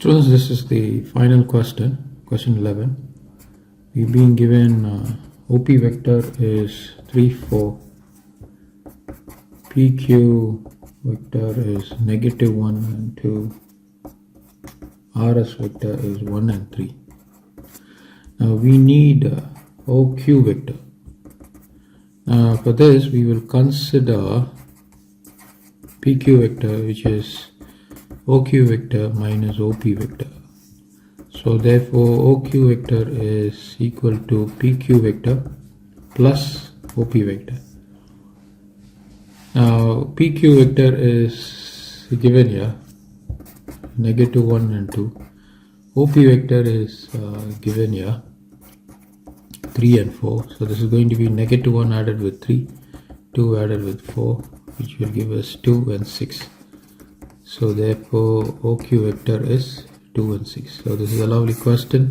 Students, this is the final question, question 11. We've been given OP vector is 3, 4. PQ vector is -1 and 2. RS vector is 1 and 3. Now we need OQ vector. For this we will consider PQ vector, which is OQ vector minus OP vector. So therefore OQ vector is equal to PQ vector plus OP vector. Now PQ vector is given here, -1 and 2. OP vector is given here, 3 and 4. So this is going to be -1 added with 3, 2 added with 4, which will give us 2 and 6. So therefore OQ vector is 2 and 6. So this is a lovely question,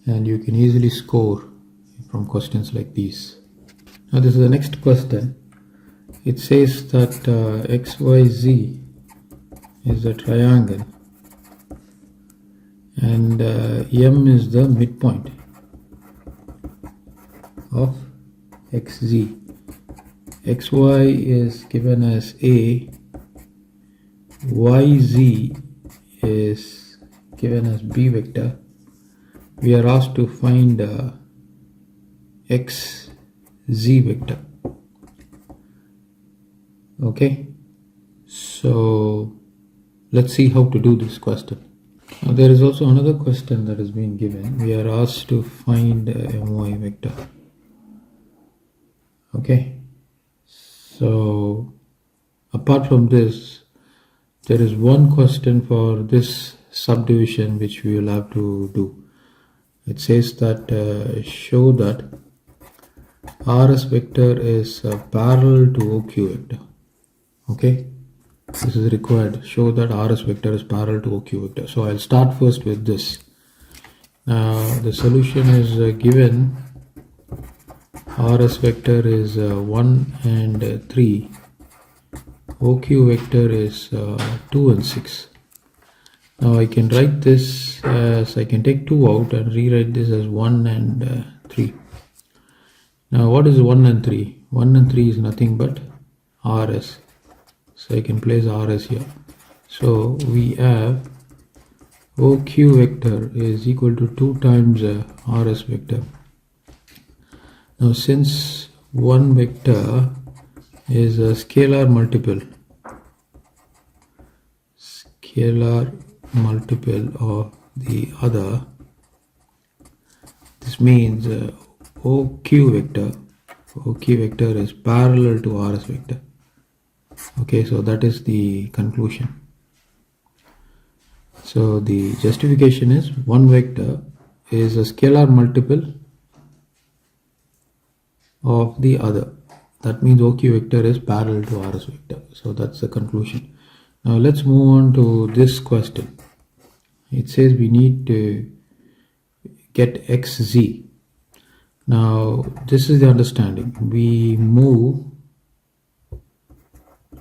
and you can easily score from questions like these. Now this is the next question. It says that XYZ is a triangle and M is the midpoint of XZ. XY is given as A, YZ is given as B vector. We are asked to find XZ vector. Okay, so let's see how to do this question. Now there is also another question that has been given. We are asked to find MY vector. Okay, so apart from this, there is one question for this subdivision which we will have to do. It says that show that RS vector is parallel to OQ vector. Okay, this is required. Show that RS vector is parallel to OQ vector. So I'll start first with this. Now the solution is given. RS vector is 1 and 3. OQ vector is 2 and 6. Now I can write this as, I can take 2 out and rewrite this as 1 and 3. Now what is 1 and 3? 1 and 3 is nothing but RS. So I can place RS here. So we have OQ vector is equal to 2 times RS vector. Now since one vector is a scalar multiple of the other, this means OQ vector is parallel to RS vector. Okay, so that is the conclusion. So the justification is one vector is a scalar multiple of the other. That means OQ vector is parallel to RS vector. So that's the conclusion. Now let's move on to this question. It says we need to get XZ. Now this is the understanding. We move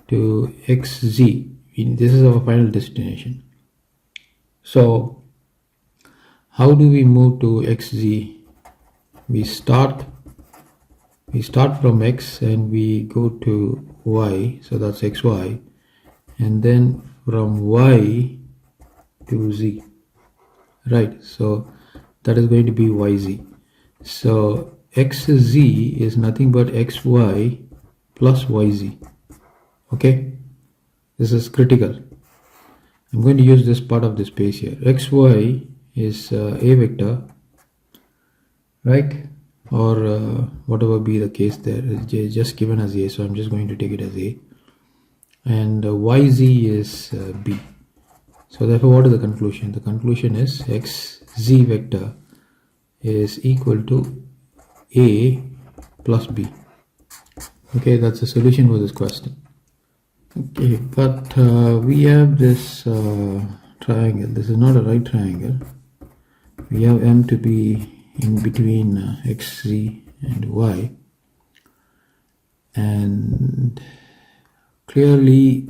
to XZ. This is our final destination. So how do we move to XZ? We start from X and we go to Y, so that's XY, and then from Y to Z, right? So that is going to be YZ. So XZ is nothing but XY plus YZ. Okay, this is critical. I'm going to use this part of the space here. XY is A vector, right? Or whatever be the case there, is just given as A, so I'm just going to take it as A, and YZ is B. So therefore what is the conclusion? The conclusion is XZ vector is equal to A plus B. Okay, that's the solution for this question. Okay, but we have this triangle. This is not a right triangle. We have M to be in between XZ and Y, and clearly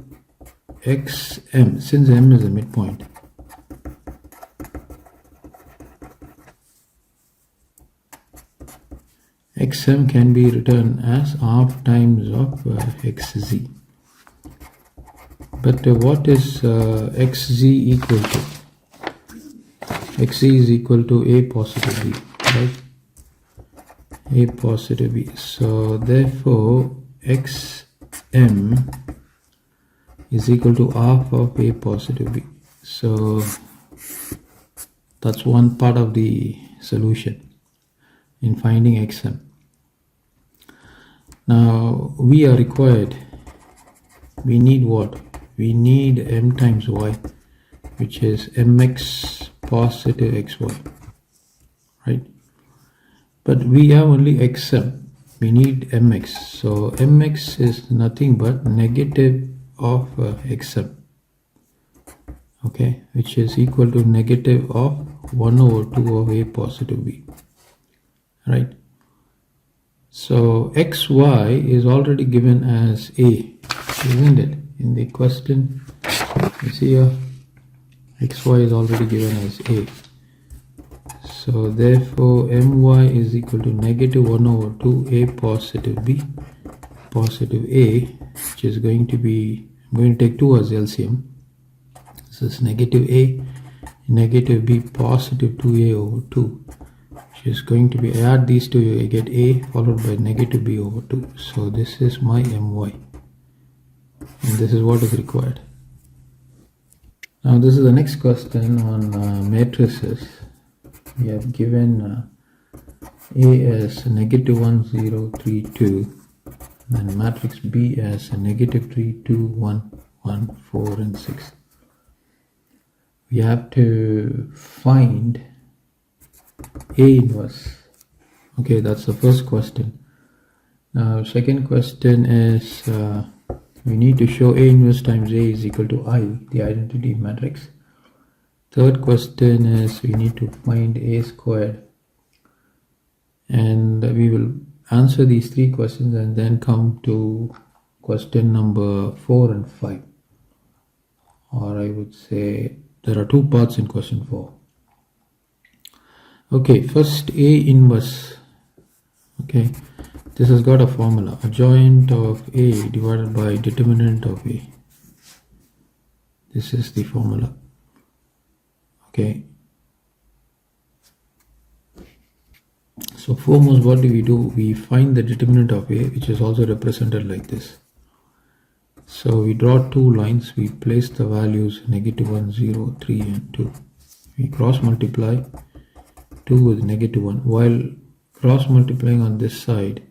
XM, since M is a midpoint, xm can be written as half times of xz. But what is xz equal to? xz is equal to a positive b, right? A positive b. So therefore xm is equal to half of a positive b. So that's one part of the solution in finding xm. Now we are required, we need what? We need m times y, which is mx positive xy, right? But we have only xm, we need mx. So mx is nothing but negative of xm, okay, which is equal to negative of 1 over 2 of a positive b, right? So xy is already given as a, isn't it? In the question, you see here, xy is already given as a. So therefore my is equal to negative 1 over 2 a positive b positive a, which is going to be, I'm going to take 2 as LCM. This is negative a, negative b positive 2a over 2, which is going to be, add these two, you get a followed by negative b over 2. So this is my my, and this is what is required. Now this is the next question on matrices. We have given a as negative 1 0 3 2, and matrix b as negative 3 2 1 1 4 and 6. We have to find a inverse. Okay, that's the first question. Now second question is we need to show a inverse times a is equal to I, the identity matrix. Third question is we need to find a squared, and we will answer these three questions and then come to question number 4 and 5, or I would say there are two parts in question 4. Okay, first a inverse. Okay, this has got a formula, adjoint of a divided by determinant of a. This is the formula. Okay, so foremost, what do? We find the determinant of a, which is also represented like this. So we draw two lines, we place the values negative 1 0 3 and 2. We cross multiply 2 with negative 1. While cross multiplying on this side,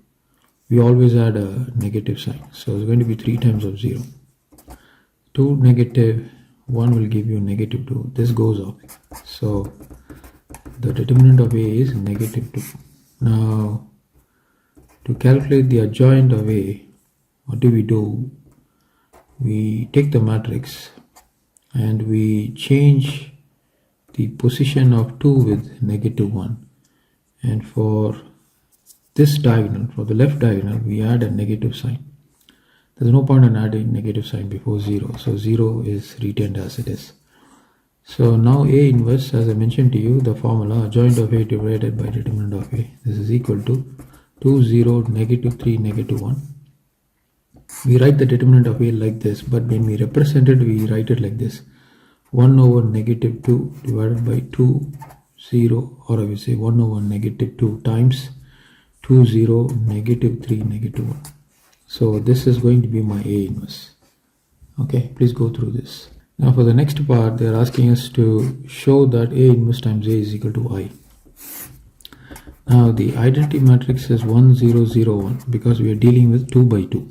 we always add a negative sign, so it's going to be 3 times of 0. 2 negative 1 will give you negative 2. This goes off, so the determinant of a is negative 2. Now to calculate the adjoint of a, what do? We take the matrix and we change the position of 2 with negative 1, and for this diagonal, for the left diagonal, we add a negative sign. There's no point in adding negative sign before 0, so 0 is retained as it is. So now a inverse, as I mentioned to you, the formula adjoint of a divided by determinant of a, this is equal to 2 0 negative 3 negative 1. We write the determinant of a like this, but when we represent it, we write it like this: 1 over negative 2 divided by 2 0, or I will say 1 over negative 2 times 2 0 negative 3 negative 1. So this is going to be my a inverse. Okay, please go through this. Now for the next part, they are asking us to show that a inverse times a is equal to I. Now the identity matrix is 1 0 0 1 because we are dealing with 2 by 2.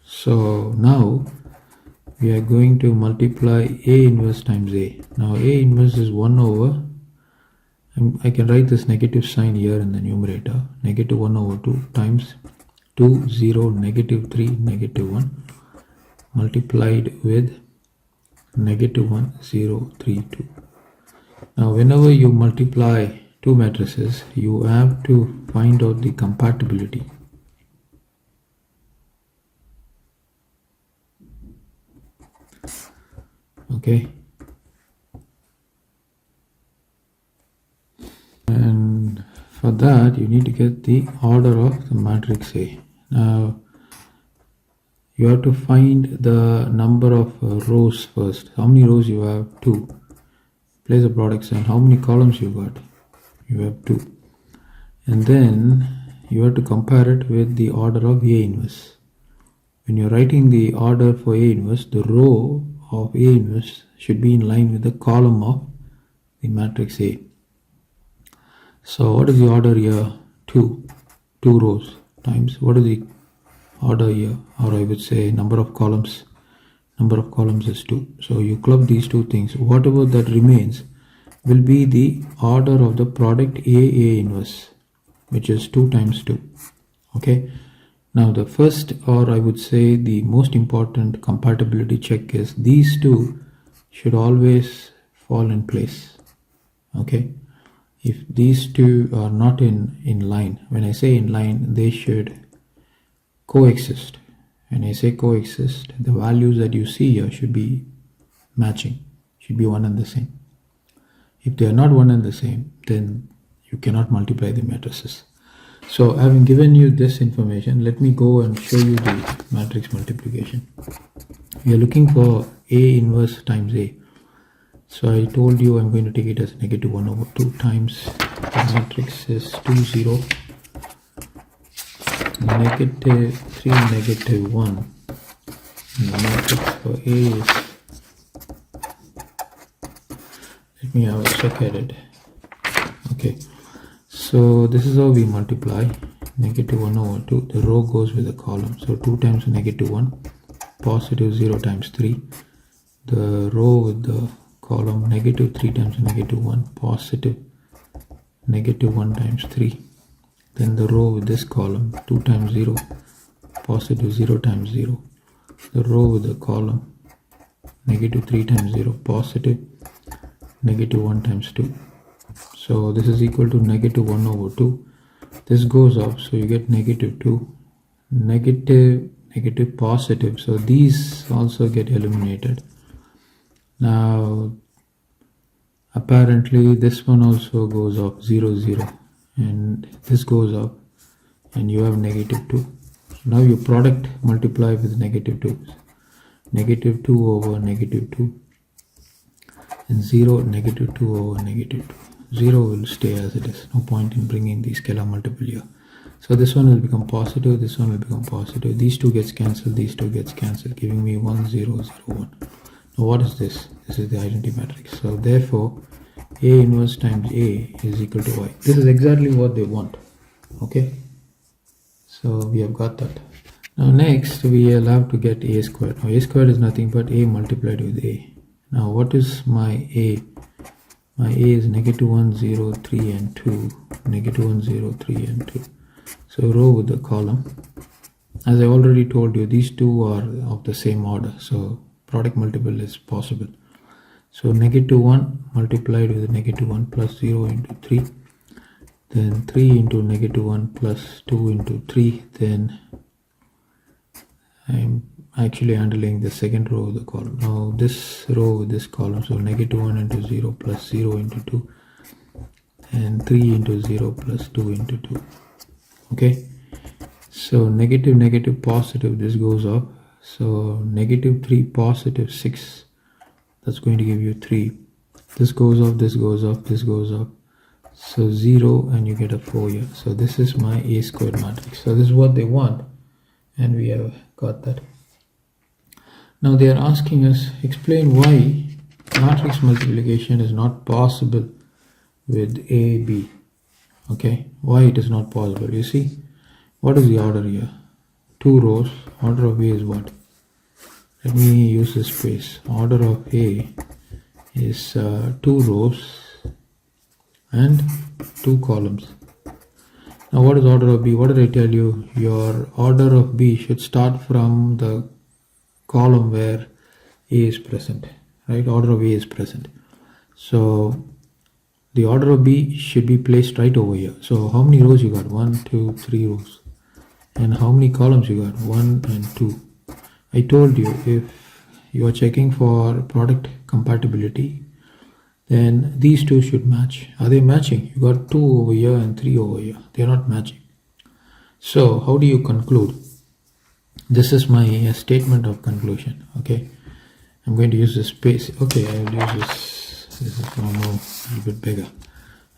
So now we are going to multiply a inverse times a. Now a inverse is 1 over, I can write this negative sign here in the numerator, negative 1 over 2 times 2 0 negative 3 negative 1 multiplied with negative 1 0 3 2. Now whenever you multiply two matrices, you have to find out the compatibility. Okay, and For that, you need to get the order of the matrix A. Now, you have to find the number of rows first. How many rows you have? 2. Place the product sign. How many columns you got? You have 2. And then you have to compare it with the order of A inverse. When you're writing the order for A inverse, the row of A inverse should be in line with the column of the matrix A. So what is the order here? 2 rows times what is the order here, or I would say number of columns is 2. So you club these two things. Whatever that remains will be the order of the product A inverse, which is 2 times 2. Okay. Now the first, or I would say the most important compatibility check is these two should always fall in place. Okay. If these two are not in line, when I say in line, they should coexist. When I say coexist, the values that you see here should be matching, should be one and the same. If they are not one and the same, then you cannot multiply the matrices. So having given you this information, let me go and show you the matrix multiplication. We are looking for A inverse times A. So I told you I'm going to take it as negative 1 over 2 times the matrix is 2, 0, negative 3, negative 1. And the matrix for A is, let me have a check at it. Okay, so this is how we multiply. Negative 1 over 2, the row goes with the column. So 2 times negative 1, positive 0 times 3. The row with the column, negative 3 times negative 1, positive negative 1 times 3. Then the row with this column, 2 times 0, positive 0 times 0. The row with the column, negative 3 times 0, positive negative 1 times 2. So this is equal to negative 1 over 2. This goes up, so you get negative 2, negative, negative, positive. So these also get eliminated. Now, apparently this one also goes up, 0, 0. And this goes up, and you have negative 2. So now your product multiply with negative 2. Negative 2 over negative 2. And 0, negative 2 over negative 2. 0 will stay as it is. No point in bringing the scalar multiple here. So this one will become positive, this one will become positive. These two gets cancelled, these two gets cancelled, giving me 1, 0, 0, 1. Now what is this? This is the identity matrix. So therefore, A inverse times A is equal to Y. This is exactly what they want. Okay. So we have got that. Now next we will have to get A squared. Now A squared is nothing but A multiplied with A. Now what is my A? My A is negative 1, 0, 3 and 2. Negative 1, 0, 3 and 2. So row with the column. As I already told you, these two are of the same order. So product multiple is possible. So negative 1 multiplied with negative 1 plus 0 into 3. Then 3 into negative 1 plus 2 into 3. Then I'm actually handling the second row of the column. Now this row with this column, so negative 1 into 0 plus 0 into 2, and 3 into 0 plus 2 into 2. Okay, so negative, negative, positive, this goes up. So negative 3, positive 6, that's going to give you 3. This goes up, this goes up, this goes up. So 0, and you get a 4 here. So this is my A squared matrix. So this is what they want, and we have got that. Now they are asking us, explain why matrix multiplication is not possible with AB. Okay, why it is not possible? You see, what is the order here? 2 rows. Order of A is what? Let me use this space. Order of A is 2 rows and 2 columns. Now what is order of B? What did I tell you? Your order of B should start from the column where A is present, right? Order of A is present. So the order of B should be placed right over here. So how many rows you got? 1, 2, 3 rows. And how many columns you got? 1 and 2. I told you, if you are checking for product compatibility, then these two should match. Are they matching? You got 2 over here and 3 over here. They're not matching. So how do you conclude? This is my statement of conclusion. Okay, I'm going to use this space. Okay, I will use this. This is going to move a little bit bigger.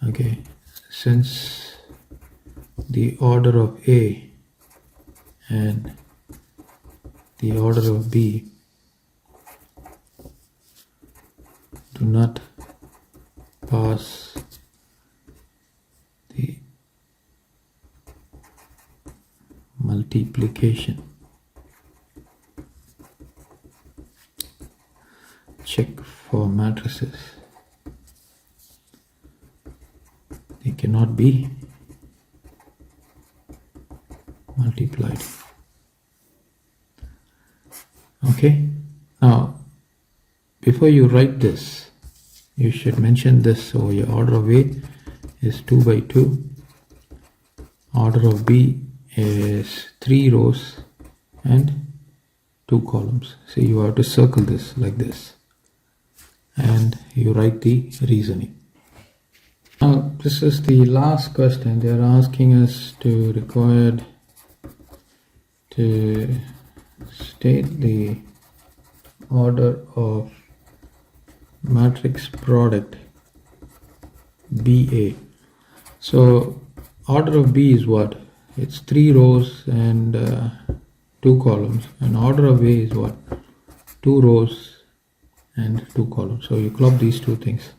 Okay, since the order of A and the order of B do not pass the multiplication check for matrices, they cannot be multiplied. Okay, now before you write this, you should mention this. So your order of A is 2 by 2, order of B is 3 rows and 2 columns. So you have to circle this like this and you write the reasoning. Now this is the last question. They are asking us to required to state the order of matrix product BA. So order of B is what? It's 3 rows and 2 columns, and order of A is what? 2 rows and 2 columns. So you club these two things.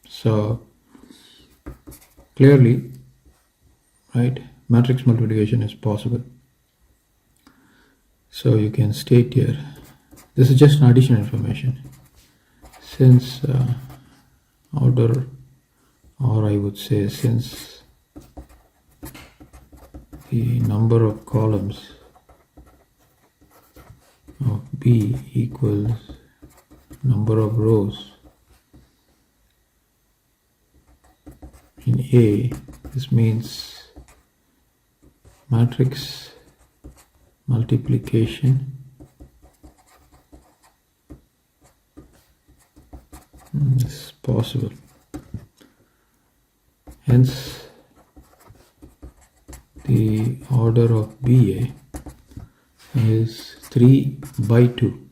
So clearly, right, matrix multiplication is possible. So you can state here, this is just an additional information. Since order, or I would say since the number of columns of B equals number of rows in A, this means matrix multiplication is possible. Hence the order of BA is 3 by 2.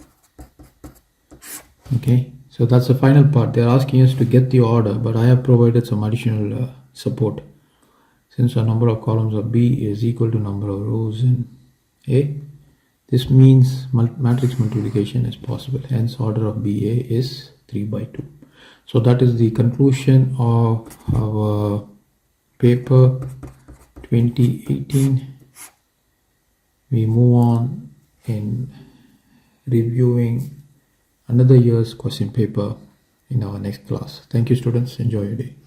Okay, so that's the final part. They're asking us to get the order, but I have provided some additional support. Since the number of columns of B is equal to number of rows in A, this means matrix multiplication is possible. Hence order of BA is 3 by 2. So that is the conclusion of our paper 2018. We move on in reviewing another year's question paper in our next class. Thank you, students. Enjoy your day.